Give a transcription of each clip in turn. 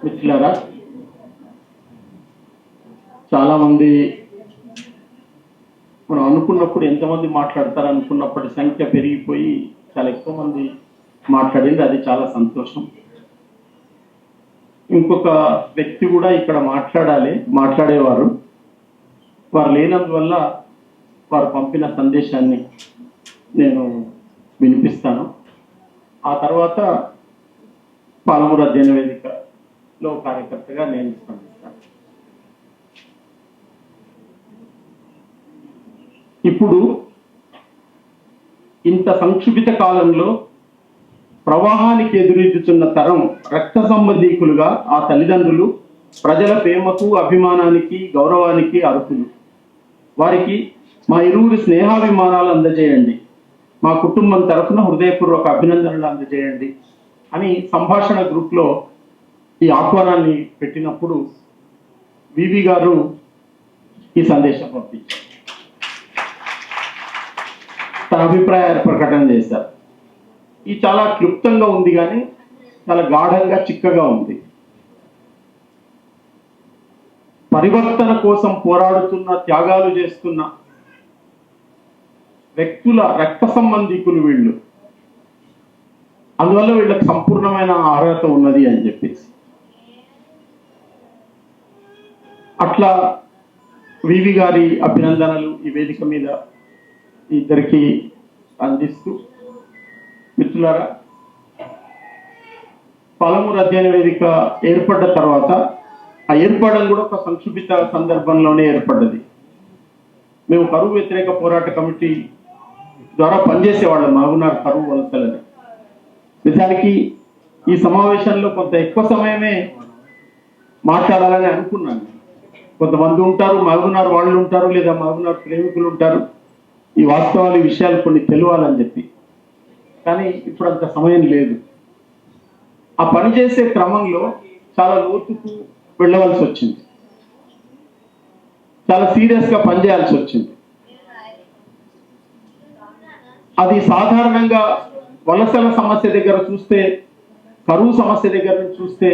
మిత్రులారా, చాలా మంది మనం అనుకున్నప్పుడు ఎంతమంది మాట్లాడతారు అనుకున్నప్పటి సంఖ్య పెరిగిపోయి చాలా ఎక్కువ మంది మాట్లాడింది. అది చాలా సంతోషం. ఇంకొక వ్యక్తి కూడా ఇక్కడ మాట్లాడేవారు. వారు లేనందువల్ల వారు పంపిన సందేశాన్ని నేను వినిపిస్తాను. ఆ తర్వాత పాలమూరు అధ్యయన వేదికలో కార్యకర్తగా నేను స్పందిస్తాను. ఇప్పుడు ఇంత సంక్షుభిత కాలంలో ప్రవాహానికి ఎదురెదుతున్న తరం రక్త సంబంధీకులుగా ఆ తల్లిదండ్రులు ప్రజల ప్రేమకు, అభిమానానికి, గౌరవానికి అర్హులు. వారికి మా ఇరువురి స్నేహాభిమానాలు అందజేయండి, మా కుటుంబం తరఫున హృదయపూర్వక అభినందనలు అందజేయండి అని సంభాషణ గ్రూప్లో ఈ ఆహ్వానాన్ని పెట్టినప్పుడు వివి గారు ఈ సందేశం పంపించారు. తన అభిప్రాయ ప్రకటన చేశారు. ఈ చాలా క్లుప్తంగా ఉంది, కానీ చాలా గాఢంగా చిక్కగా ఉంది. పరివర్తన కోసం పోరాడుతున్న, త్యాగాలు చేస్తున్న వ్యక్తుల రక్త సంబంధికులు వీళ్ళు. అందువల్ల వీళ్ళకి సంపూర్ణమైన అర్హత ఉన్నది అని చెప్పేసి అట్లా వివి గారి అభినందనలు ఈ వేదిక మీద ఇద్దరికి అందిస్తూ, మిత్రులారా, పాలమూరు అధ్యయన వేదిక ఏర్పడ్డ తర్వాత ఆ ఏర్పడడం కూడా ఒక సంక్షుభిత సందర్భంలోనే ఏర్పడ్డది. మేము కరువు వ్యతిరేక పోరాట కమిటీ ద్వారా పనిచేసేవాళ్ళం మహబూబ్నగర్ కరువు వలసలని. నిజానికి ఈ సమావేశంలో కొంత ఎక్కువ సమయమే మాట్లాడాలని అనుకున్నాను. కొంతమంది ఉంటారు, మహబూబ్నగర్ వాళ్ళు ఉంటారు, లేదా మహబూబ్నగర్ ప్రేమికులు ఉంటారు, ఈ వాస్తవాలు, ఈ విషయాలు కొన్ని తెలియాలని చెప్పి. కానీ ఇప్పుడు అంత సమయం లేదు. ఆ పని చేసే క్రమంలో చాలా లోతుకు వెళ్ళవలసి వచ్చింది, చాలా సీరియస్గా పనిచేయాల్సి వచ్చింది. అది సాధారణంగా వలసల సమస్య దగ్గర చూస్తే, కరువు సమస్య దగ్గర చూస్తే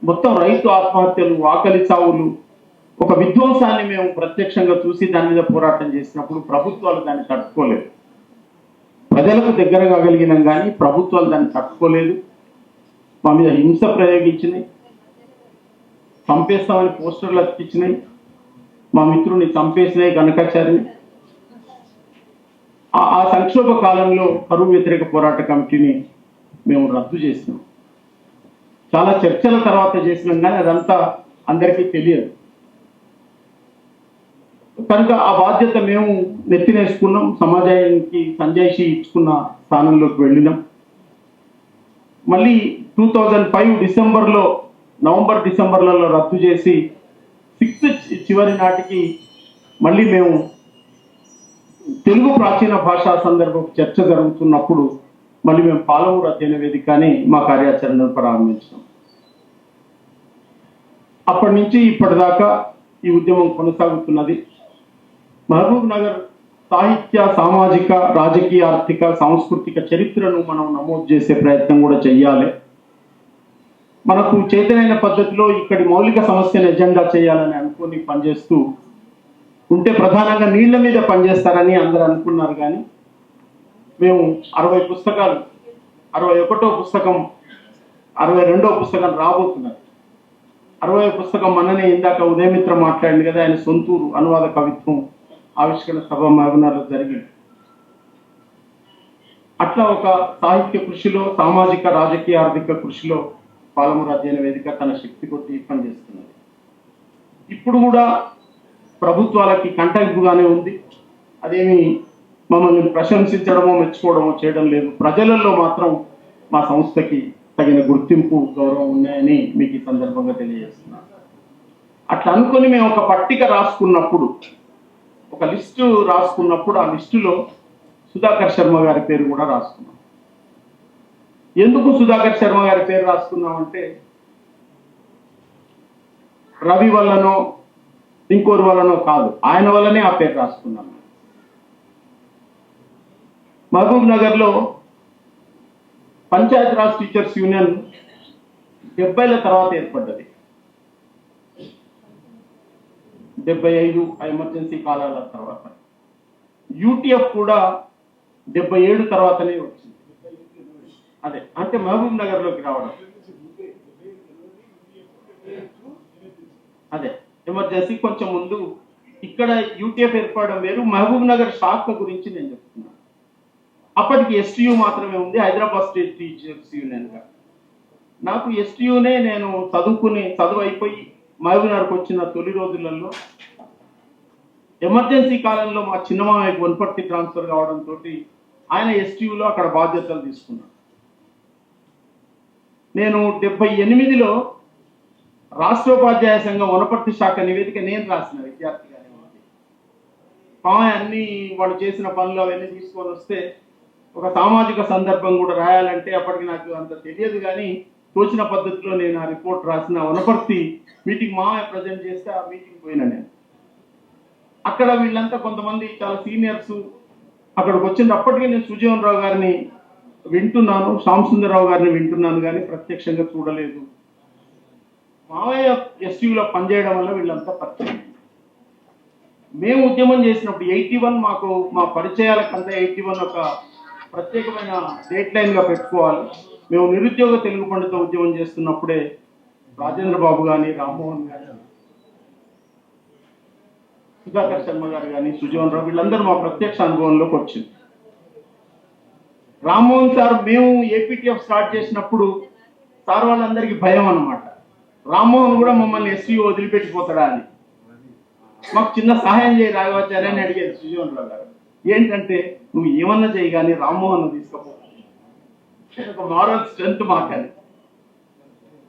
మొత్తం రైతు ఆత్మహత్యలు, ఆకలి చావులు, ఒక విధ్వంసాన్ని మేము ప్రత్యక్షంగా చూసి దాని మీద పోరాటం చేసినప్పుడు ప్రభుత్వాలు దాన్ని తట్టుకోలేదు. ప్రజలకు దగ్గర కాగలిగినాం, కానీ ప్రభుత్వాలు దాన్ని తట్టుకోలేదు. మా మీద హింస ప్రయోగించినాయి, చంపేస్తామని పోస్టర్లు అతికించినాయి, మా మిత్రుని చంపేసినాయి, గణకాచారిని. ఆ సంక్షోభ కాలంలో కరువు వ్యతిరేక పోరాట కమిటీని మేము రద్దు చేసినాం. చాలా చర్చల తర్వాత చేసినాం, కానీ అదంతా అందరికీ తెలియదు. కనుక ఆ బాధ్యత మేము నెత్తినేసుకున్నాం. సమాజానికి సంజాయిషి ఇచ్చుకున్న స్థానంలోకి వెళ్ళినాం. మళ్ళీ 2005 నవంబర్ డిసెంబర్లలో రద్దు చేసి 6 చివరి నాటికి మళ్ళీ మేము తెలుగు ప్రాచీన భాషా సందర్భం చర్చ జరుగుతున్నప్పుడు మళ్ళీ మేము పాలమూరు అధ్యయన వేదిక అని మా కార్యాచరణను ప్రారంభించాం. అప్పటి నుంచి ఇప్పటిదాకా ఈ ఉద్యమం కొనసాగుతున్నది. మహబూబ్ నగర్ సాహిత్య, సామాజిక, రాజకీయ, ఆర్థిక, సాంస్కృతిక చరిత్రను మనం నమోదు చేసే ప్రయత్నం కూడా చెయ్యాలి. మనకు చేతనైన పద్ధతిలో ఇక్కడి మౌలిక సమస్యను ఎజెండా చేయాలని అనుకుని పనిచేస్తూ ఉంటే ప్రధానంగా నీళ్ల మీద పనిచేస్తారని అందరూ అనుకున్నారు. కానీ మేము 60 పుస్తకాలు, 61వ పుస్తకం, 62వ పుస్తకం రాబోతున్నారు. 60వ పుస్తకం మననే ఇందాక ఉదయమిత్ర మాట్లాడింది కదా, ఆయన సొంతూరు అనువాద కవిత్వం ఆవిష్కరణ సభ మహబూబ్నగర్లో జరిగింది. అట్లా ఒక సాహిత్య కృషిలో, సామాజిక, రాజకీయ, ఆర్థిక కృషిలో పాలమూరు అధ్యయన వేదిక తన శక్తి కొద్దీ పనిచేస్తున్నది. ఇప్పుడు కూడా ప్రభుత్వాలకి కంటెంపుగానే ఉంది. అదేమి మమ్మల్ని ప్రశంసించడమో మెచ్చుకోవడమో చేయడం లేదు. ప్రజలలో మాత్రం మా సంస్థకి తగిన గుర్తింపు, గౌరవం ఉన్నాయని మీకు ఈ సందర్భంగా తెలియజేస్తున్నాను. అట్లా అనుకొని మేము ఒక పట్టిక రాసుకున్నప్పుడు, ఒక లిస్టు రాసుకున్నప్పుడు ఆ లిస్టులో సుధాకర్ శర్మ గారి పేరు కూడా రాసుకున్నాం. ఎందుకు సుధాకర్ శర్మ గారి పేరు రాసుకున్నామంటే, రవి వల్లనో ఇంకోరి వల్లనో కాదు, ఆయన వల్లనే ఆ పేరు రాసుకున్నాం. మహబూబ్ నగర్లో పంచాయత్ రాజ్ టీచర్స్ యూనియన్ 70ల తర్వాత ఏర్పడ్డది. 75 ఎమర్జెన్సీ కాలాల తర్వాత. యూటీఎఫ్ కూడా 77 తర్వాతనే వచ్చింది. అదే అంటే మహబూబ్ నగర్ లోకి రావడం. అదే ఎమర్జెన్సీ కొంచెం ముందు ఇక్కడ యూటీఎఫ్ ఏర్పడడం వేరు. మహబూబ్ నగర్ శాఖ గురించి నేను చెప్తున్నాను. అప్పటికి ఎస్టీయూ మాత్రమే ఉంది, హైదరాబాద్ స్టేట్ టీచర్స్ యూనియన్ గా. నాకు ఎస్టీయూనే నేను చదువు అయిపోయి మహబూబ్ నగర్కి వచ్చిన తొలి రోజులలో ఎమర్జెన్సీ కాలంలో మా చిన్నమామయ్యకు వనపర్తి ట్రాన్స్ఫర్ కావడంతో ఆయన ఎస్టీయూలో అక్కడ బాధ్యతలు తీసుకున్నాను. నేను 78లో రాష్ట్రోపాధ్యాయ సంఘం వనపర్తి శాఖ నివేదిక నేను రాసిన విద్యార్థిగానే ఉంది. అన్ని వాళ్ళు చేసిన పనులు అవన్నీ తీసుకొని వస్తే ఒక సామాజిక సందర్భం కూడా రాయాలంటే అప్పటికి నాకు అంత తెలియదు, కానీ తోచిన పద్ధతిలో నేను ఆ రిపోర్ట్ రాసిన. వనపర్తి మీటింగ్ మామయ్య ప్రజెంట్ చేస్తే ఆ మీటింగ్ పోయినా నేను. అక్కడ వీళ్ళంతా కొంతమంది చాలా సీనియర్స్ అక్కడికి వచ్చింది. అప్పటికే నేను సుజీవన్ రావు గారిని వింటున్నాను, శ్యామసుందరరావు గారిని వింటున్నాను, కానీ ప్రత్యక్షంగా చూడలేదు. మావయ్య ఎస్టీయూలో పనిచేయడం వల్ల వీళ్ళంతా పరిచయం. మేము ఉద్యమం చేసినప్పుడు 81 మాకు మా పరిచయాలకంతా 81 ఒక ప్రత్యేకమైన డేట్ లైన్ గా పెట్టుకోవాలి. మేము నిరుద్యోగ తెలుగు పండుగ ఉద్యమం చేస్తున్నప్పుడే రాజేంద్ర బాబు కానీ, రామ్మోహన్ గారు, సుధాకర్ శర్మ గారు కానీ, సుజీవన్ రావు వీళ్ళందరూ మా ప్రత్యక్ష అనుభవంలోకి వచ్చింది. రామ్మోహన్ సార్ మేము ఏపీటీఎఫ్ స్టార్ట్ చేసినప్పుడు సార్ వాళ్ళందరికీ భయం అన్నమాట. రామ్మోహన్ కూడా మమ్మల్ని ఎస్టీయూ వదిలిపెట్టిపోతాడా అని. మాకు చిన్న సహాయం చేయి రాఘవాచార్య అని అడిగేది సుజీవన్ రావు గారు. ఏంటంటే నువ్వు ఏమన్నా చేయి కానీ రామ్మోహన్ తీసుకపో, ఒక మారల్ స్ట్రెంత్ మాకని.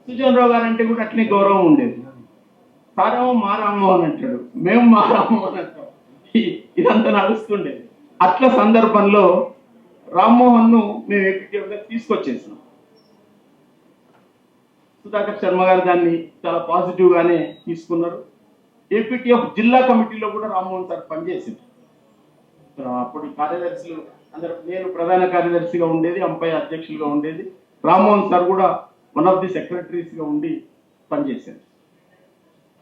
సుజీవన్ రావు గారు అంటే కూడా అట్లనే గౌరవం ఉండేది. సారేమో మా రామ్మోహన్ అంటాడు, మేము మా రామ్మోహన్ అంటాం. ఇదంతా నడుస్తుండేది. అట్ల సందర్భంలో రామ్మోహన్ ను మేము ఏపీటీఎఫ్గా తీసుకొచ్చేసినాం. సుధాకర్ శర్మ గారు దాన్ని చాలా పాజిటివ్ గానే తీసుకున్నారు. ఏపీటీఎఫ్ జిల్లా కమిటీలో కూడా రామ్మోహన్ సార్ పనిచేసింది. అప్పుడు కార్యదర్శులు అందరూ, నేను ప్రధాన కార్యదర్శిగా ఉండేది, అంపయ్య అధ్యక్షులుగా ఉండేది, రామ్మోహన్ సార్ కూడా వన్ ఆఫ్ ది సెక్రటరీస్ గా ఉండి పనిచేసేది.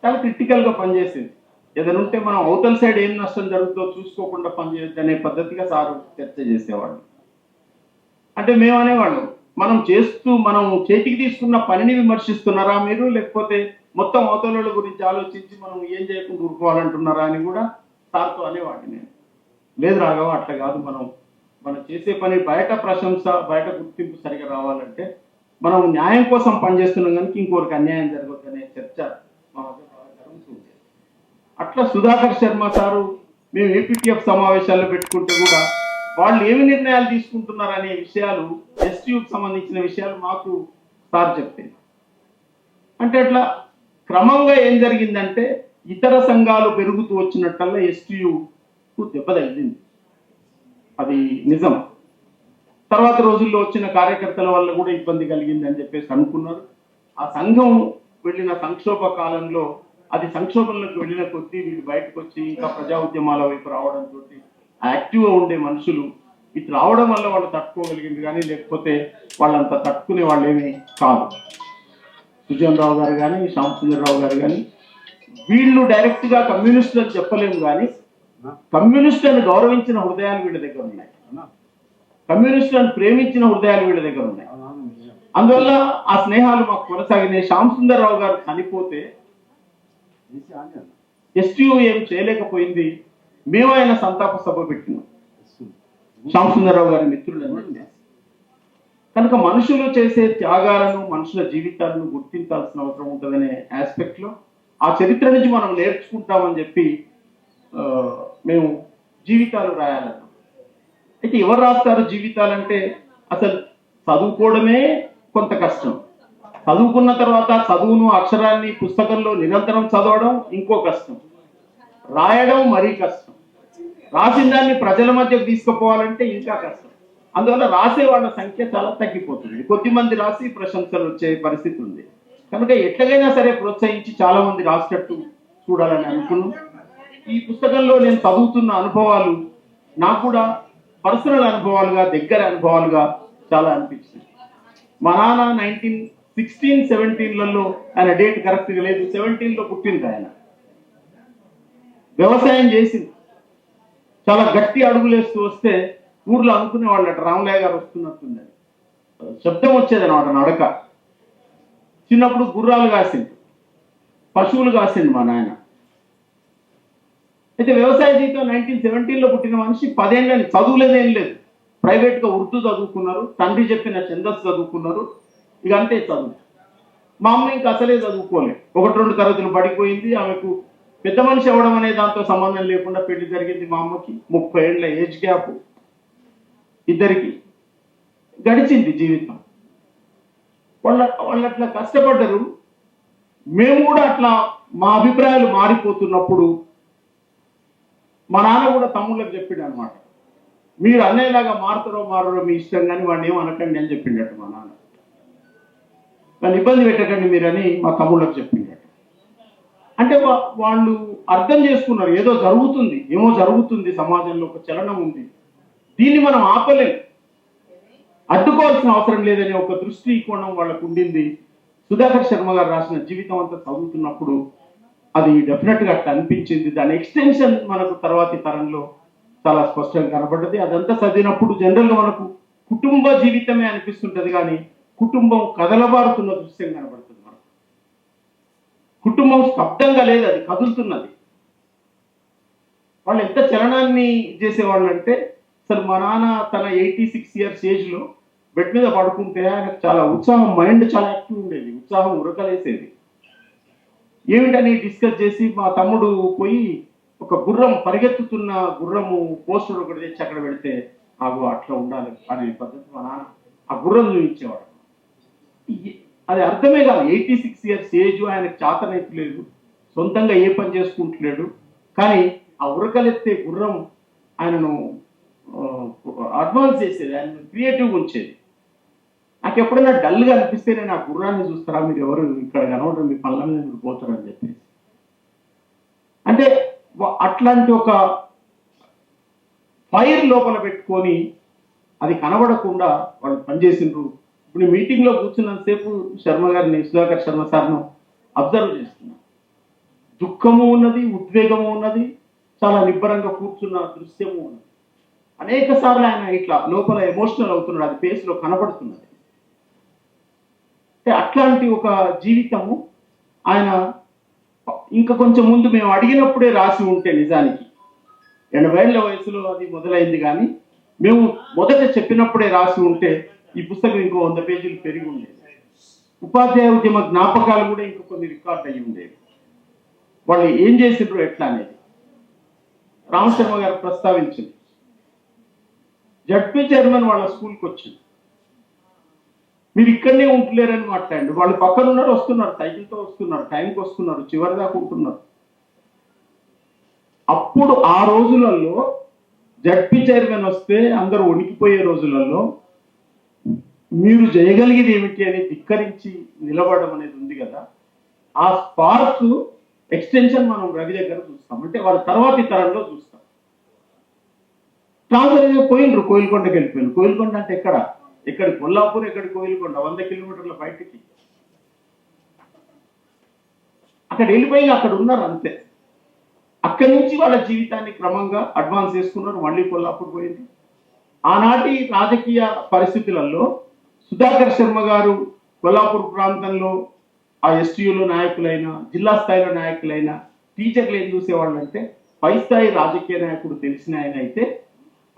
చాలా క్రిటికల్ గా పనిచేసేది. ఏదైనా ఉంటే మనం అవతల సైడ్ ఏం నష్టం జరుగుతుందో చూసుకోకుండా పనిచేయద్దు అనే పద్ధతిగా సారు చర్చ చేసేవాళ్ళు. అంటే మేము అనేవాళ్ళం, మనం చేతికి తీసుకున్న పనిని విమర్శిస్తున్నారా మీరు, లేకపోతే మొత్తం అవతల గురించి ఆలోచించి మనం ఏం చేయకుండా ఊరుకోవాలంటున్నారా అని కూడా సార్తో అనేవాడిని నేను. లేదు రాఘవ, అట్లా కాదు, మనం చేసే పని బయట ప్రశంస, బయట గుర్తింపు సరిగా రావాలంటే మనం న్యాయం కోసం పనిచేస్తున్నాం కనుక ఇంకొకరికి అన్యాయం జరగద్దనే చర్చ మా మధ్య జరుగుతుంది. అట్లా సుధాకర్ శర్మ సారు మేము ఏపీటీఎఫ్ సమావేశాల్లో పెట్టుకుంటే కూడా వాళ్ళు ఏమి నిర్ణయాలు తీసుకుంటున్నారు అనే విషయాలు, ఎస్టీయూకి సంబంధించిన విషయాలు మాకు సార్ చెప్పేది. అంటే అట్లా క్రమంగా ఏం జరిగిందంటే ఇతర సంఘాలు పెరుగుతూ వచ్చినట్టల్లా ఎస్టీయూకు దెబ్బ తగిలింది. అది నిజం. తర్వాత రోజుల్లో వచ్చిన కార్యకర్తల వల్ల కూడా ఇబ్బంది కలిగింది అని చెప్పేసి అనుకున్నారు. ఆ సంఘం వెళ్ళిన సంక్షోభ కాలంలో అది సంక్షోభంలోకి వెళ్ళిన కొద్దీ వీళ్ళు బయటకు వచ్చి ఇంకా ప్రజా ఉద్యమాల వైపు రావడంతో యాక్టివ్గా ఉండే మనుషులు ఇటు రావడం వల్ల వాళ్ళు తట్టుకోగలిగింది, కానీ లేకపోతే వాళ్ళంతా తట్టుకునే వాళ్ళు ఏమీ కాదు. సుజన్ రావు గారు కానీ, శ్యామసుందరరావు గారు కానీ వీళ్ళు డైరెక్ట్ గా కమ్యూనిస్టులు అని చెప్పలేము, కానీ కమ్యూనిస్టులను గౌరవించిన హృదయాలు వీళ్ళ దగ్గర ఉన్నాయి, కమ్యూనిస్టులను ప్రేమించిన హృదయాలు వీళ్ళ దగ్గర ఉన్నాయి. అందువల్ల ఆ స్నేహాలు మాకు కొనసాగినాయి. శ్యామసుందరరావు గారు చనిపోతే ఎస్టీయూ ఏం చేయలేకపోయింది. మేము ఆయన సంతాప సభ పెట్టినాం, శ్యామసుందరరావు గారి మిత్రులందరూ. కనుక మనుషులు చేసే త్యాగాలను, మనుషుల జీవితాలను గుర్తించాల్సిన అవసరం ఉంటుందనే ఆస్పెక్ట్ లో ఆ చరిత్ర నుంచి మనం నేర్చుకుంటామని చెప్పి మేము జీవితాలు రాయాలన్నాం. అయితే ఎవరు రాస్తారు జీవితాలంటే అసలు చదువుకోవడమే కొంత కష్టం. చదువుకున్న తర్వాత చదువును, అక్షరాన్ని పుస్తకంలో నిరంతరం చదవడం ఇంకో కష్టం, రాయడం మరీ కష్టం, రాసిన దాన్ని ప్రజల మధ్యకు తీసుకుపోవాలంటే ఇంకా కష్టం. అందువల్ల రాసే వాళ్ళ సంఖ్య చాలా తగ్గిపోతుంది. కొద్దిమంది రాసి ప్రశంసలు వచ్చే పరిస్థితి ఉంది. కనుక ఎట్లాగైనా సరే ప్రోత్సహించి చాలా మంది రాసేటట్టు చూడాలని అనుకున్నాం. ఈ పుస్తకంలో నేను చదువుతున్న అనుభవాలు నాకు కూడా పర్సనల్ అనుభవాలుగా, దగ్గర అనుభవాలుగా చాలా అనిపించింది. మా నాన్న 16, 17లలో ఆయన డేట్ కరెక్ట్గా లేదు, 17లో పుట్టింది ఆయన. వ్యవసాయం చేసింది, చాలా గట్టి అడుగులేస్తూ వస్తే ఊర్లో అనుకునే వాళ్ళట రామలయ్య గారు వస్తున్నట్టుందని, శబ్దం వచ్చేదన్నమాట నడక. చిన్నప్పుడు గుర్రాలు కాసిండు, పశువులు కాసిండు మా నాయన. అయితే వ్యవసాయ జీవితం 1917లో పుట్టిన మనిషి 10 ఏళ్ళని చదువులేదేం లేదు, ప్రైవేట్గా ఉర్దూ చదువుకున్నారు, తండ్రి చెప్పిన ఛందస్సు చదువుకున్నారు, ఇక అంతే చదువు. మా అమ్మ ఇంకా అసలే చదువుకోలేదు, 1-2 తరగతులు పడిపోయింది. ఆమెకు పెద్ద మనిషి అవ్వడం అనే దాంతో సంబంధం లేకుండా పెళ్లి జరిగింది. మా అమ్మకి 30 ఏళ్ళ ఏజ్ గ్యాప్, ఇద్దరికి గడిచింది జీవితం. వాళ్ళు అట్లా కష్టపడ్డారు. మేము కూడా అట్లా మా అభిప్రాయాలు మారిపోతున్నప్పుడు మా నాన్న కూడా తమ్ముళ్ళకి చెప్పిండు అనమాట, మీరు అన్నయ్యలాగా మారుతారో మారో మీ ఇష్టం, కానీ వాడిని ఏమో అనకండి అని చెప్పిండట మా నాన్న. దాన్ని ఇబ్బంది పెట్టకండి మీరని మా తమ్ముళ్ళకి చెప్పిండట. అంటే వాళ్ళు అర్థం చేసుకున్నారు, ఏదో జరుగుతుంది, ఏమో జరుగుతుంది, సమాజంలో ఒక చలనం ఉంది, దీన్ని మనం ఆపలేం, అడ్డుకోవాల్సిన అవసరం లేదనే ఒక దృష్టి కోణం వాళ్ళకు ఉండింది. సుధాకర్ శర్మ గారు రాసిన జీవితం అంతా చదువుతున్నప్పుడు అది డెఫినెట్గా అట్లా అనిపించింది. దాని ఎక్స్టెన్షన్ మనకు తర్వాతి తరంలో చాలా స్పష్టంగా కనబడ్డది. అదంతా చదివినప్పుడు జనరల్గా మనకు కుటుంబ జీవితమే అనిపిస్తుంటది, కానీ కుటుంబం కదలబారుతున్న దృశ్యం కనబడుతుంది మనకు. కుటుంబం స్తబ్దంగా లేదు, అది కదులుతున్నది. వాళ్ళు ఎంత చలనాన్ని చేసేవాళ్ళు అంటే, అసలు మా నాన్న తన 86 ఇయర్స్ ఏజ్లో బెడ్ మీద పడుకుంటే ఆయనకు చాలా ఉత్సాహం, మైండ్ చాలా యాక్టివ్ ఉండేది, ఉత్సాహం ఉరకలేసేది. ఏమిటని డిస్కస్ చేసి మా తమ్ముడు పోయి ఒక గుర్రం, పరిగెత్తుతున్న గుర్రము పోస్టర్ ఒకటి తెచ్చి అక్కడ పెడితే, ఆగు అట్లా ఉండాలి అనే పద్ధతి మా నాన్న ఆ గుర్రం చూపించేవాడు. అది అర్థమే కాదు, 86 ఇయర్స్ ఏజ్, ఆయనకు చాతనైతే లేదు, సొంతంగా ఏ పని చేసుకుంటలేడు, కానీ ఆ ఉరకలెత్తే గుర్రం ఆయనను అడ్వాన్స్ చేసేది, ఆయన క్రియేటివ్గా ఉంచేది. నాకు ఎప్పుడైనా డల్గా అనిపిస్తే నేను ఆ గుర్రాన్ని చూస్తారా, మీరు ఎవరు ఇక్కడ కనవడం, మీ పనుల మీద మీరు పోతారని చెప్పేసి. అంటే అట్లాంటి ఒక ఫైర్ లోపల పెట్టుకొని అది కనబడకుండా వాళ్ళు పనిచేసిండ్రు. ఇప్పుడు మీటింగ్లో కూర్చున్నంతసేపు శర్మ గారిని, సుధాకర్ శర్మ సార్ను అబ్జర్వ్ చేస్తున్నాను. దుఃఖము ఉన్నది, ఉద్వేగము ఉన్నది, చాలా నిబ్బరంగా కూర్చున్న దృశ్యము ఉన్నది. అనేక సార్లు ఆయన ఇట్లా లోపల ఎమోషనల్ అవుతున్నాడు, అది ఫేస్లో కనబడుతున్నది. అట్లాంటి ఒక జీవితము ఆయన ఇంకా కొంచెం ముందు మేము అడిగినప్పుడే రాసి ఉంటే, నిజానికి 80 ఏళ్ల వయసులో అది మొదలైంది, కానీ మేము మొదట చెప్పినప్పుడే రాసి ఉంటే ఈ పుస్తకం ఇంకో 100 పేజీలు పెరిగి ఉండేది. ఉపాధ్యాయ ఉద్యమ జ్ఞాపకాలు కూడా ఇంకో కొన్ని రికార్డ్ అయ్యి ఉండేవి. వాళ్ళు ఏం చేసిండ్రు ఎట్లా అనేది రామశర్మ గారు ప్రస్తావించింది. జడ్పీ చైర్మన్ వాళ్ళ స్కూల్కి వచ్చింది, మీరు ఇక్కడనే ఉంటలేరని మాట్లాడండి. వాళ్ళు పక్కన ఉన్నారు, వస్తున్నారు, సైకిల్తో వస్తున్నారు, టైంకి వస్తున్నారు, చివరి దాకా ఉంటున్నారు. అప్పుడు ఆ రోజులలో జడ్పీ చైర్మన్ వస్తే అందరూ వణికిపోయే రోజులలో మీరు చేయగలిగేది ఏమిటి అని ధిక్కరించి నిలబడడం అనేది ఉంది కదా, ఆ స్పార్క్ ఎక్స్టెన్షన్ మనం రవి దగ్గర చూస్తాం. అంటే వాళ్ళ తర్వాతి తరంలో చూస్తాం. ట్రాన్స్ఫర్ పోయినరు, కోయిల్కొండకి వెళ్ళిపోయారు. కోయిల్కొండ అంటే ఎక్కడ కొల్లాపూర్, ఎక్కడ కోయిల్కొండ, 100 కిలోమీటర్ల బయటికి. అక్కడ వెళ్ళిపోయి అక్కడ ఉన్నారు అంతే. అక్కడి నుంచి వాళ్ళ జీవితాన్ని క్రమంగా అడ్వాన్స్ చేసుకున్నారు, మళ్ళీ కొల్లాపూర్ పోయింది. ఆనాటి రాజకీయ పరిస్థితులలో సుధాకర్ శర్మ గారు కొల్లాపూర్ ప్రాంతంలో ఆ ఎస్టీయూలో నాయకులైన, జిల్లా స్థాయిలో నాయకులైన టీచర్లు ఏం చూసేవాళ్ళు అంటే, పై స్థాయి రాజకీయ నాయకుడు తెలిసిన ఆయన అయితే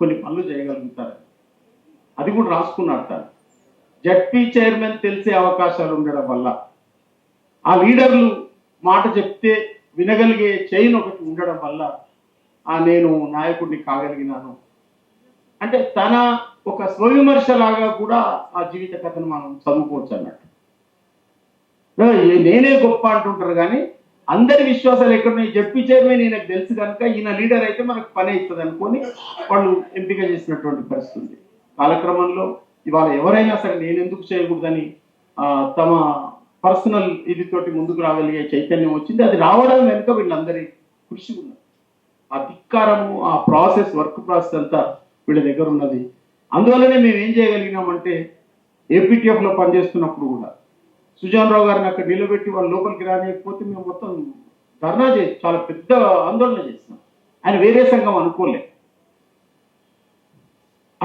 కొన్ని పనులు చేయగలుగుతారు, అది కూడా రాసుకున్నారు. సార్ జడ్పీ చైర్మన్ తెలిసే అవకాశాలు ఉండడం వల్ల, ఆ లీడర్లు మాట చెప్తే వినగలిగే చైన్ ఒకటి ఉండడం వల్ల నేను నాయకుడిని కాగలిగినాను అంటే తన ఒక స్వవిమర్శ లాగా కూడా ఆ జీవిత కథను మనం చదువుకోవచ్చు అన్నట్టు. నేనే గొప్ప అంటుంటారు, కానీ అందరి విశ్వాసాలు ఎక్కడున్నాయి, జడ్పీ చైర్మన్ ఈయనకు తెలుసు కనుక ఈయన లీడర్ అయితే మనకు పని అవుతుంది అనుకొని వాళ్ళు ఎంపిక చేసినటువంటి పరిస్థితి. కాలక్రమంలో ఇవాళ ఎవరైనా సరే నేను ఎందుకు చేయకూడదని తమ పర్సనల్ ఇదితోటి ముందుకు రాగలిగే చైతన్యం వచ్చింది. అది రావడం వెనుక వీళ్ళందరి కృషి ఉన్నది. ఆ ధిక్కారము, ఆ ప్రాసెస్, వర్క్ ప్రాసెస్ అంతా వీళ్ళ దగ్గర ఉన్నది. అందువల్లనే మేము ఏం చేయగలిగినామంటే, ఏపీటీఎఫ్లో పనిచేస్తున్నప్పుడు కూడా సుజాన్ రావు గారిని అక్కడ నిలబెట్టి వాళ్ళు లోపలికి రానియకపోతే మేము మొత్తం ధర్నా చేసి చాలా పెద్ద ఆందోళన చేసినాం. ఆయన వేరే సంఘం అనుకోలే.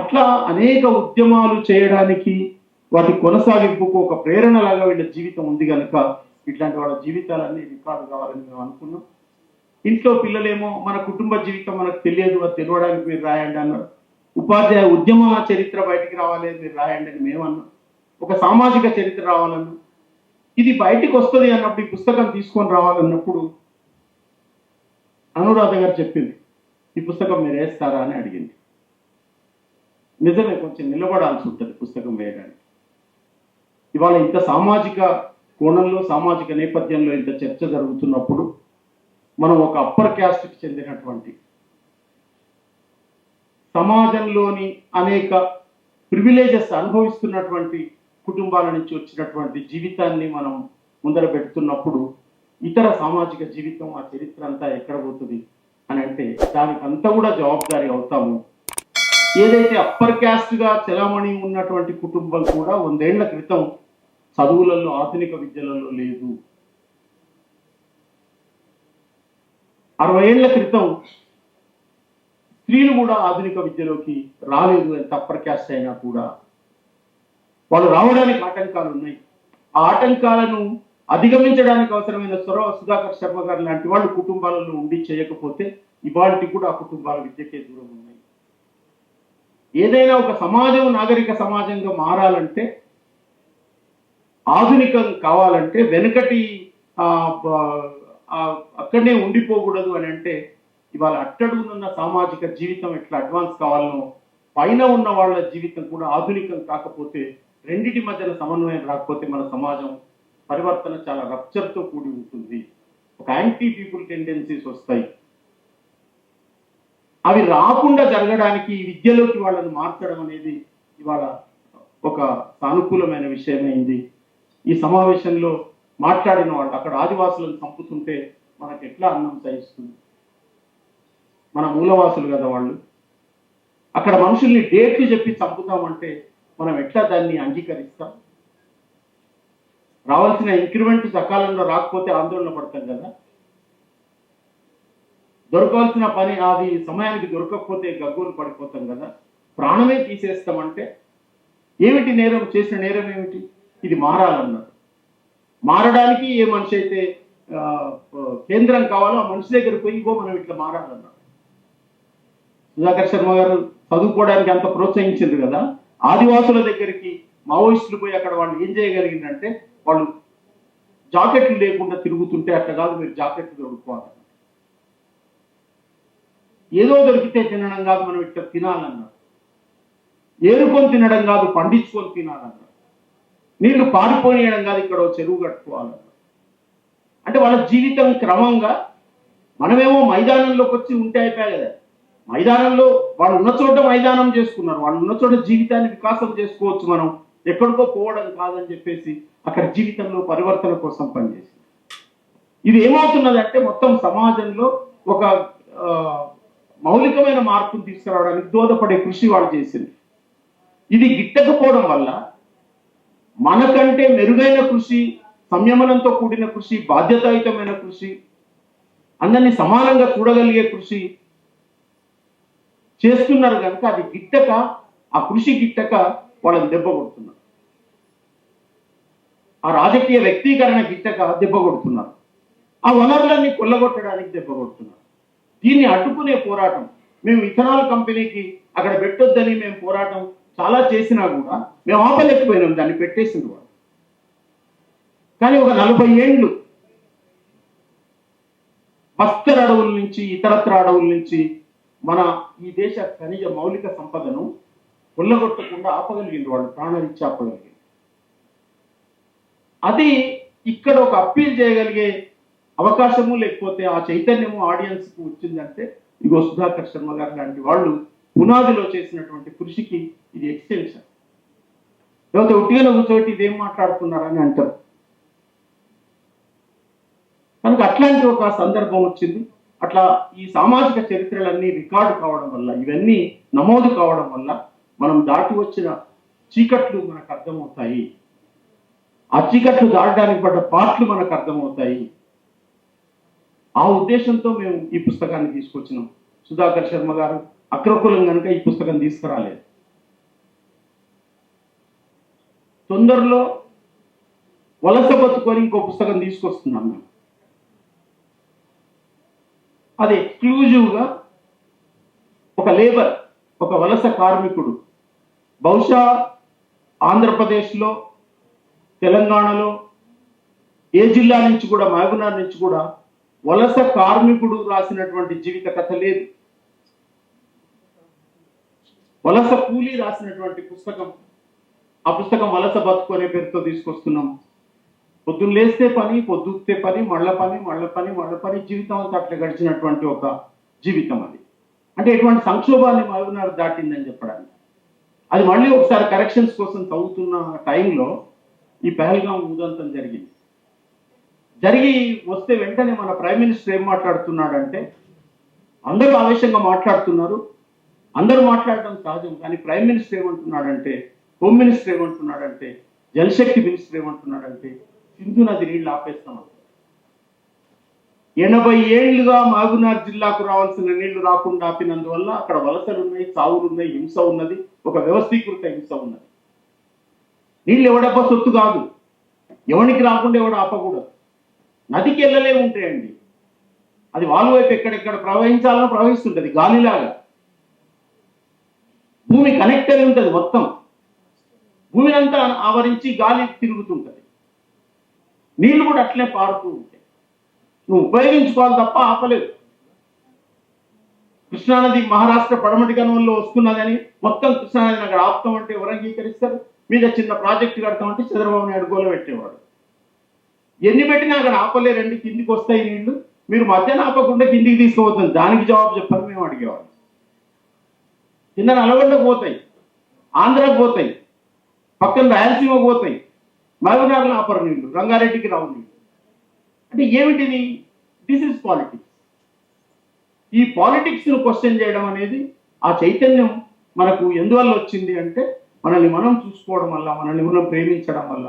అట్లా అనేక ఉద్యమాలు చేయడానికి వాటి కొనసాగింపుకు ఒక ప్రేరణలాగా వీళ్ళ జీవితం ఉంది కనుక ఇట్లాంటి వాళ్ళ జీవితాలన్నీ రికార్డు కావాలని మేము అనుకున్నాం. ఇంట్లో పిల్లలేమో మన కుటుంబ జీవితం మనకు తెలియదు, అది తెలియడానికి మీరు రాయండి అన్నారు. ఉపాధ్యాయ ఉద్యమ చరిత్ర బయటికి రావాలి, మీరు రాయండి అని మేము అన్నాం. ఒక సామాజిక చరిత్ర రావాలన్నా ఇది బయటికి వస్తుంది అన్నప్పుడు ఈ పుస్తకం తీసుకొని రావాలన్నప్పుడు అనురాధ గారు చెప్పింది, ఈ పుస్తకం మీరు వేస్తారా అని అడిగింది. నిజమే, కొంచెం నిలబడాల్సి ఉంటుంది పుస్తకం వేయడానికి. ఇవాళ ఇంత సామాజిక కోణంలో సామాజిక నేపథ్యంలో ఇంత చర్చ జరుగుతున్నప్పుడు మనం ఒక అప్పర్ క్యాస్ట్కి చెందినటువంటి సమాజంలోని అనేక ప్రివిలేజెస్ అనుభవిస్తున్నటువంటి కుటుంబాల నుంచి వచ్చినటువంటి జీవితాన్ని మనం ముందర పెడుతున్నప్పుడు ఇతర సామాజిక జీవితం ఆ చరిత్ర అంతా ఎక్కడ పోతుంది అని అంటే దానికి అంతా కూడా జవాబుదారీ అవుతాము. ఏదైతే అప్పర్ క్యాస్ట్ గా చెలామణి ఉన్నటువంటి కుటుంబం కూడా 100 ఏళ్ల క్రితం చదువులలో ఆధునిక విద్యలలో లేదు. 60 ఏళ్ల క్రితం స్త్రీలు కూడా ఆధునిక విద్యలోకి రాలేదు. ఎంత అప్పర్ క్యాస్ట్ అయినా కూడా వాళ్ళు రావడానికి ఆటంకాలు ఉన్నాయి. ఆ ఆటంకాలను అధిగమించడానికి అవసరమైన చొరవ సుధాకర్ శర్మ గారు లాంటి వాళ్ళు కుటుంబాలలో ఉండి చేయకపోతే ఇవాళకి కూడా ఆ కుటుంబాల విద్యకే దూరం ఉన్నాయి. ఏదైనా ఒక సమాజం నాగరిక సమాజంగా మారాలంటే, ఆధునికం కావాలంటే, వెనుకటి అక్కడనే ఉండిపోకూడదు అని అంటే ఇవాళ అట్టడుగునున్న సామాజిక జీవితం ఎట్లా అడ్వాన్స్ కావాలనో పైన ఉన్న వాళ్ళ జీవితం కూడా ఆధునికం కాకపోతే, రెండిటి మధ్యన సమన్వయం రాకపోతే మన సమాజం పరివర్తన చాలా రప్చర్తో కూడి ఉంటుంది. ఒక యాంటీ పీపుల్ టెండెన్సీస్ వస్తాయి. అవి రాకుండా జరగడానికి ఈ విద్యలోకి వాళ్ళని మార్చడం అనేది ఇవాళ ఒక సానుకూలమైన విషయమైంది. ఈ సమావేశంలో మాట్లాడిన వాళ్ళు అక్కడ ఆదివాసులను చంపుతుంటే మనకు ఎట్లా అన్నం సహిస్తుంది? మన మూలవాసులు కదా వాళ్ళు. అక్కడ మనుషుల్ని డేట్లు చెప్పి చంపుతామంటే మనం ఎట్లా దాన్ని అంగీకరిస్తాం? రావాల్సిన ఇంక్రిమెంట్ సకాలంలో రాకపోతే ఆందోళన పడతాం కదా. దొరకాల్సిన పని అది సమయానికి దొరకకపోతే గగ్గోలు పడిపోతాం కదా. ప్రాణమే తీసేస్తామంటే ఏమిటి నేరం? చేసిన నేరం ఏమిటి? ఇది మారాలన్నారు. మారడానికి ఏ మనిషి అయితే కేంద్రం కావాలో ఆ మనిషి దగ్గర పోయి ఇగో మనం ఇట్లా మారాలన్నారు. సుధాకర్ శర్మ గారు చదువుకోవడానికి అంత ప్రోత్సహించింది కదా. ఆదివాసుల దగ్గరికి మావోయిస్టులు పోయి అక్కడ వాళ్ళు ఏం చేయగలిగిందంటే, వాళ్ళు జాకెట్లు లేకుండా తిరుగుతుంటే అట్లా కాదు, మీరు జాకెట్లు దొరుకుకోవాలి, ఏదో దొరికితే తినడం కాదు, మనం ఇట్లా తినాలన్నారు. ఏరుకొని తినడం కాదు, పండించుకొని తినాలన్నారు. నీళ్లు పారిపోనియడం కాదు, ఇక్కడ చెరువు కట్టుకోవాలన్నారు. అంటే వాళ్ళ జీవితం క్రమంగా, మనమేమో మైదానంలోకి వచ్చి ఉంటే అయిపోయాయి కదా. మైదానంలో వాళ్ళు ఉన్న చోట మైదానం చేసుకున్నారు, వాళ్ళు ఉన్న చోట జీవితాన్ని వికాసం చేసుకోవచ్చు, మనం ఎక్కడికో పోవడం కాదని చెప్పేసి అక్కడ జీవితంలో పరివర్తన కోసం పనిచేసింది. ఇది ఏమవుతున్నదంటే మొత్తం సమాజంలో ఒక మౌలికమైన మార్పును తీసుకురావడానికి దోహదపడే కృషి వాళ్ళు చేసింది. ఇది గిట్టకపోవడం వల్ల మనకంటే మెరుగైన కృషి, సంయమనంతో కూడిన కృషి, బాధ్యతాయుతమైన కృషి, అందరినీ సమానంగా చూడగలిగే కృషి చేస్తున్నారు కనుక అది గిట్టక, ఆ కృషి గిట్టక వాళ్ళని దెబ్బ కొడుతున్నారు. ఆ రాజకీయ వ్యక్తీకరణ గిట్టక దెబ్బ కొడుతున్నారు. ఆ వనరులన్నీ కొల్లగొట్టడానికి దెబ్బ కొడుతున్నారు. దీన్ని అడ్డుకునే పోరాటం, మేము ఇథనాల్ కంపెనీకి అక్కడ పెట్టొద్దని మేము పోరాటం చాలా చేసినా కూడా మేము ఆపలేకపోయినాం, దాన్ని పెట్టేసింది వాళ్ళు. కానీ ఒక 40 ఏళ్ళు బస్తర్ అడవుల నుంచి, ఇతరత్ర అడవుల నుంచి మన ఈ దేశ ఖనిజ మౌలిక సంపదను కొల్లగొట్టకుండా ఆపగలిగింది వాళ్ళు, ప్రాణాలిచ్చి ఆపగలిగింది. అది ఇక్కడ ఒక అప్పీల్ చేయగలిగే అవకాశము, లేకపోతే ఆ చైతన్యము ఆడియన్స్ కు వచ్చిందంటే ఇగో సుధాకర్ శర్మ గారు లాంటి వాళ్ళు పునాదిలో చేసినటువంటి కృషికి ఇది ఎక్స్టెన్షన్. లేకపోతే ఉట్టిగా కూర్చోటి ఇదేం మాట్లాడుతున్నారని అంటారు. కనుక అట్లాంటి ఒక సందర్భం వచ్చింది. అట్లా ఈ సామాజిక చరిత్రలన్నీ రికార్డు కావడం వల్ల, ఇవన్నీ నమోదు కావడం వల్ల మనం దాటి వచ్చిన చీకట్లు మనకు అర్థమవుతాయి. ఆ చీకట్లు దాటడానికి పడ్డ పాటలు మనకు అర్థమవుతాయి. ఆ ఉద్దేశంతో మేము ఈ పుస్తకాన్ని తీసుకొచ్చినాం. సుధాకర్ శర్మ గారు అగ్రకులం కనుక ఈ పుస్తకం తీసుకురాలేదు. తొందరలో వలస బతుకొని ఇంకో పుస్తకం తీసుకొస్తున్నాం మేము. అది ఎక్స్క్లూజివ్గా ఒక లేబర్, ఒక వలస కార్మికుడు, బహుశా ఆంధ్రప్రదేశ్లో, తెలంగాణలో ఏ జిల్లా నుంచి కూడా, మహబూబ్నగర్ నుంచి కూడా వలస కార్మికుడు రాసినటువంటి జీవిత కథ లేదు. వలస కూలీ రాసినటువంటి పుస్తకం. ఆ పుస్తకం వలస బతుకు అనే పేరుతో తీసుకొస్తున్నాం. పొద్దున్న లేస్తే పని, పొద్దుతే పని, మళ్ళ పని, మళ్ళ పని, మళ్ళ పని, జీవితం అంతా అట్లా గడిచినటువంటి ఒక జీవితం అది. అంటే ఎటువంటి సంక్షోభాన్ని మహబూబ్నగర్ దాటిందని చెప్పడానికి. అది మళ్ళీ ఒకసారి కరెక్షన్స్ కోసం చదువుతున్న టైంలో ఈ పహల్గాం ఉదంతం జరిగింది. జరిగి వస్తే వెంటనే మన ప్రైమ్ మినిస్టర్ ఏం మాట్లాడుతున్నాడంటే, అందరూ ఆవేశంగా మాట్లాడుతున్నారు, అందరూ మాట్లాడటం సహజం, కానీ ప్రైమ్ మినిస్టర్ ఏమంటున్నాడంటే, హోమ్ మినిస్టర్ ఏమంటున్నాడంటే, జలశక్తి మినిస్టర్ ఏమంటున్నాడంటే, సింధు నది నీళ్లు ఆపేస్తామని. 80 ఏళ్లుగా మహబూబ్నగర్ జిల్లాకు రావాల్సిన నీళ్లు రాకుండా ఆపినందువల్ల అక్కడ వలసలు ఉన్నాయి, చావులు ఉన్నాయి, హింస ఉన్నది, ఒక వ్యవస్థీకృత హింస ఉన్నది. నీళ్ళు ఎవడబ్బా సొత్తు కాదు, ఎవరికి రాకుండా ఎవడు ఆపకూడదు. నదికి వెళ్ళలే ఉంటాయండి, అది వాళ్ళ వైపు ఎక్కడెక్కడ ప్రవహించాలనో ప్రవహిస్తుంటది గాలిలాగా. భూమి కనెక్ట్ అయి ఉంటుంది, మొత్తం భూమిని అంతా ఆవరించి గాలి తిరుగుతుంటది. నీళ్లు కూడా అట్లే పారుతూ ఉంటాయి. నువ్వు ఉపయోగించుకోవాలి తప్ప ఆపలేదు. కృష్ణానది మహారాష్ట్ర పడమటి కనుమల్లో వస్తున్నదని మొత్తం కృష్ణానదిని అక్కడ ఆపుతామంటే ఎవరు అంగీకరిస్తారు? మీద చిన్న ప్రాజెక్టు కడతామంటే చంద్రబాబు నాయుడు గోల పెట్టేవాడు. ఎన్ని పెట్టినా అక్కడ ఆపలేరండి, కిందికి వస్తాయి నీళ్లు, మీరు మధ్యాహ్నం ఆపకుండా కిందికి తీసుకోవద్దని దానికి జవాబు చెప్పని మేము అడిగేవాళ్ళం. కింద నల్గొండకు పోతాయి, ఆంధ్రాకు పోతాయి, పక్కన రాయలసీమకు పోతాయి, మహబూబ్నగర్లో ఆపరు నీళ్లు, రంగారెడ్డికి రావు నీళ్లు. అంటే ఏమిటిది? This is politics. ఈ పాలిటిక్స్ ను క్వశ్చన్ చేయడం అనేది, ఆ చైతన్యం మనకు ఎందువల్ల వచ్చింది అంటే, మనల్ని మనం చూసుకోవడం వల్ల, మనల్ని మనం ప్రేమించడం వల్ల,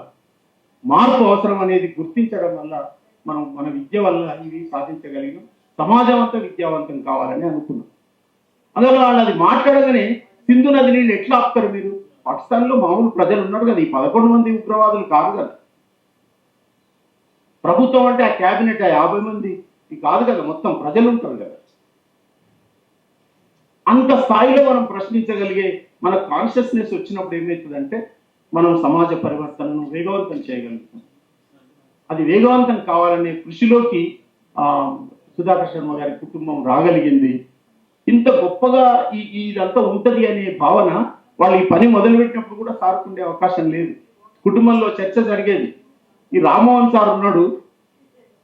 మార్పు అవసరం అనేది గుర్తించడం వల్ల మనం మన విద్య వల్ల ఇవి సాధించగలిగినాం. సమాజం అంతా విద్యావంతం కావాలని అనుకున్నాం. అందువల్ల వాళ్ళు అది మాట్లాడగానే సింధు నది నీళ్ళు ఎట్లా ఆపుతారు మీరు? పాకిస్తాన్లో మామూలు ప్రజలు ఉన్నారు కదా, ఈ 11 మంది ఉగ్రవాదులు కాదు కదా. ప్రభుత్వం అంటే ఆ క్యాబినెట్ ఆ 50 మంది కాదు కదా, మొత్తం ప్రజలు ఉంటారు కదా. అంత స్థాయిలో మనం ప్రశ్నించగలిగే మన కాన్షియస్నెస్ వచ్చినప్పుడు ఏమవుతుందంటే, మనం సమాజ పరివర్తనను వేగవంతం చేయగలుగుతాం. అది వేగవంతం కావాలనే కృషిలోకి సుధాకర్ శర్మ గారి కుటుంబం రాగలిగింది. ఇంత గొప్పగా ఇదంతా ఉంటది అనే భావన వాళ్ళు ఈ పని మొదలుపెట్టినప్పుడు కూడా సారుకుండే అవకాశం లేదు. కుటుంబంలో చర్చ జరిగేది, ఈ రామ్మోహన్ సార్ ఉన్నాడు,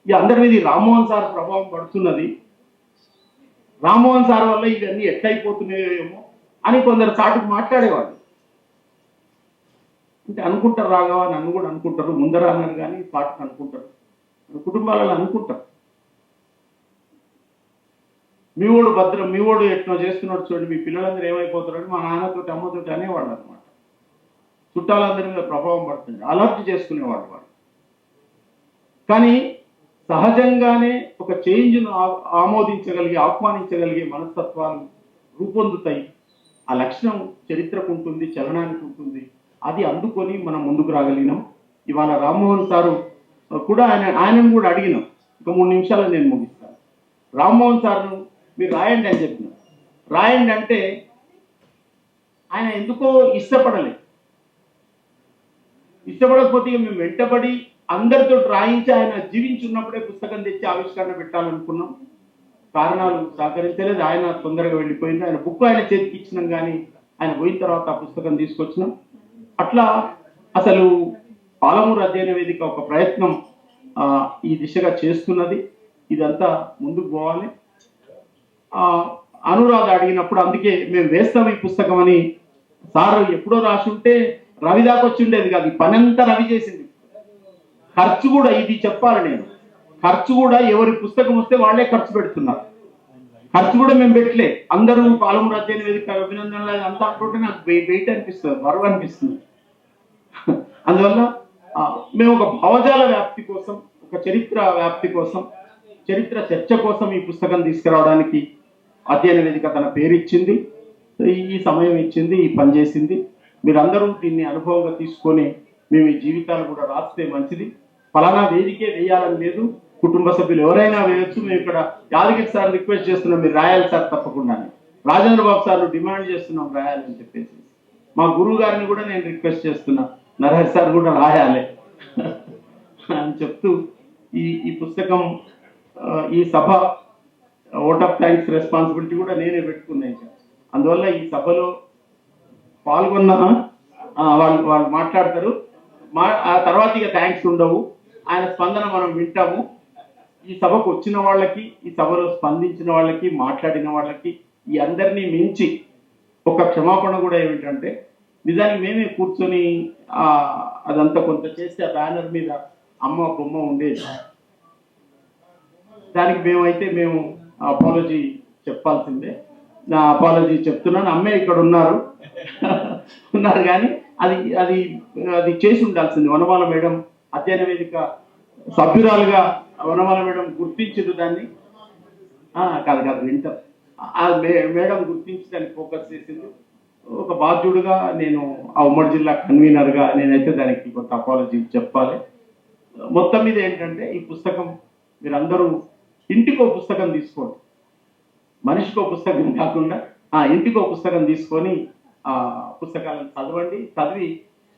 ఈ అందరి మీద రామ్మోహన్ సార్ ప్రభావం పడుతున్నది, రామ్మోహన్ సార్ వల్ల ఇవన్నీ ఎట్లయిపోతున్నాయో ఏమో అని కొందరు చాటుకు మాట్లాడేవాళ్ళు. అంటే అనుకుంటారు, రాఘవ నన్ను కూడా అనుకుంటారు, ముందర అన్నారు కానీ చాటుకు అనుకుంటారు, కుటుంబాలలో అనుకుంటారు. మీ ఓడు భద్రం, మీ ఓడు ఎట్లా చేస్తున్నాడు చూడండి, మీ పిల్లలందరూ ఏమైపోతారని మా నాన్నతోటి అమ్మతోటి అనేవాళ్ళు అనమాట. చుట్టాలందరి మీద ప్రభావం పడుతుంది, అలర్ట్ చేసుకునేవాళ్ళు వాళ్ళు. కానీ సహజంగానే ఒక చేంజ్ను ఆమోదించగలిగే, ఆహ్వానించగలిగే మనస్తత్వాలు రూపొందుతాయి. ఆ లక్షణం చరిత్రకు ఉంటుంది, చలనానికి ఉంటుంది. అది అందుకొని మనం ముందుకు రాగలిగినాం. ఇవాళ రామ్మోహన్ సారు కూడా ఆయనను కూడా అడిగినాం, ఒక 3 నిమిషాలు నేను ముగిస్తాను. రామ్మోహన్ సార్ను మీరు రాయండి అని చెప్పిన, రాయండి అంటే ఆయన ఎందుకో ఇష్టపడకపోతే మేము వెంటబడి అందరితో రాయించి ఆయన జీవించున్నప్పుడే పుస్తకం తెచ్చి ఆవిష్కరణ పెట్టాలనుకున్నాం. కారణాలు సహకరించలేదు, ఆయన తొందరగా వెళ్ళిపోయింది. ఆయన బుక్ ఆయన చేతికి ఇచ్చినాం, కానీ ఆయన పోయిన తర్వాత ఆ పుస్తకం తీసుకొచ్చినాం. అట్లా అసలు పాలమూరు అధ్యయన వేదిక ఒక ప్రయత్నం ఈ దిశగా చేస్తున్నది. ఇదంతా ముందుకు పోవాలి. అనురాధ అడిగినప్పుడు అందుకే మేము వేస్తాం ఈ పుస్తకం అని సార్ ఎప్పుడో రాసి ఉంటే రవి దాకా వచ్చి ఉండేది కాదు. ఈ పని అంతా రవి చేసింది. ఖర్చు కూడా, ఇది చెప్పాలి నేను, ఖర్చు కూడా ఎవరి పుస్తకం వస్తే వాళ్ళే ఖర్చు పెడుతున్నారు. ఖర్చు కూడా మేము పెట్టలే. అందరూ పాలమూరు అధ్యయన వేదిక అభినందనలు అంతా అంటుంటే నాకు వెయిట్ అనిపిస్తుంది, బరువు అనిపిస్తుంది. అందువల్ల మేము ఒక భావజాల వ్యాప్తి కోసం, ఒక చరిత్ర వ్యాప్తి కోసం, చరిత్ర చర్చ కోసం ఈ పుస్తకం తీసుకురావడానికి అధ్యయన వేదిక తన పేరు ఇచ్చింది, ఈ సమయం ఇచ్చింది, ఈ పని చేసింది. మీరందరూ దీన్ని అనుభవంగా తీసుకొని మేము ఈ జీవితాలు కూడా రాస్తే మంచిది. ఫలానా వేదికే వేయాలని లేదు, కుటుంబ సభ్యులు ఎవరైనా వేయొచ్చు. మేము ఇక్కడ యాదగిరి సార్ రిక్వెస్ట్ చేస్తున్నాం, మీరు రాయాలి సార్ తప్పకుండా. రాజేంద్ర బాబు సార్ డిమాండ్ చేస్తున్నాం రాయాలని చెప్పేసి. మా గురువు గారిని కూడా నేను రిక్వెస్ట్ చేస్తున్నా, నరహరి సార్ కూడా రాయాలి అని చెప్తూ ఈ పుస్తకం, ఈ సభ ఓట్ ఆఫ్ థ్యాంక్స్ రెస్పాన్సిబిలిటీ కూడా నేనే పెట్టుకున్నాను. అందువల్ల ఈ సభలో పాల్గొన్న వాళ్ళు మాట్లాడతారు, ఆ తర్వాత ఇక థ్యాంక్స్ ఉండవు. ఆయన స్పందన మనం వింటాము. ఈ సభకు వచ్చిన వాళ్ళకి, ఈ సభలో స్పందించిన వాళ్ళకి, మాట్లాడిన వాళ్ళకి, ఈ అందరినీ మించి ఒక క్షమాపణ కూడా ఏమిటంటే, నిజానికి మేమే కూర్చొని అదంతా కొంత చేస్తే ఆ బ్యానర్ మీద అమ్మ బొమ్మ ఉండేది. దానికి మేము అపాలజీ చెప్పాల్సిందే. నా అపాలజీ చెప్తున్నాను. అమ్మే ఇక్కడ ఉన్నారు కానీ అది అది అది చేసి ఉండాల్సింది. వనమాల మేడం అధ్యయన వేదిక సభ్యురాలుగా వనమాల మేడం గుర్తించదు దాన్ని. కాదు వింటారు. మేడం గుర్తించి దాన్ని ఫోకస్ చేసింది. ఒక బాధ్యుడుగా నేను ఆ ఉమ్మడి జిల్లా కన్వీనర్గా నేనైతే దానికి కొంత అపాలజీ చెప్పాలి. మొత్తం మీద ఏంటంటే, ఈ పుస్తకం మీరందరూ ఇంటికో పుస్తకం తీసుకోండి. మనిషికో పుస్తకం కాకుండా ఇంటికో పుస్తకం తీసుకొని ఆ పుస్తకాలను చదవండి. చదివి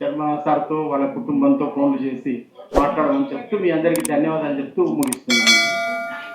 శర్మ సార్తో వాళ్ళ కుటుంబంతో ఫోన్లు చేసి మాట్లాడమని చెప్తూ మీ అందరికీ ధన్యవాదాలు చెప్తూ ముగిస్తున్నాను.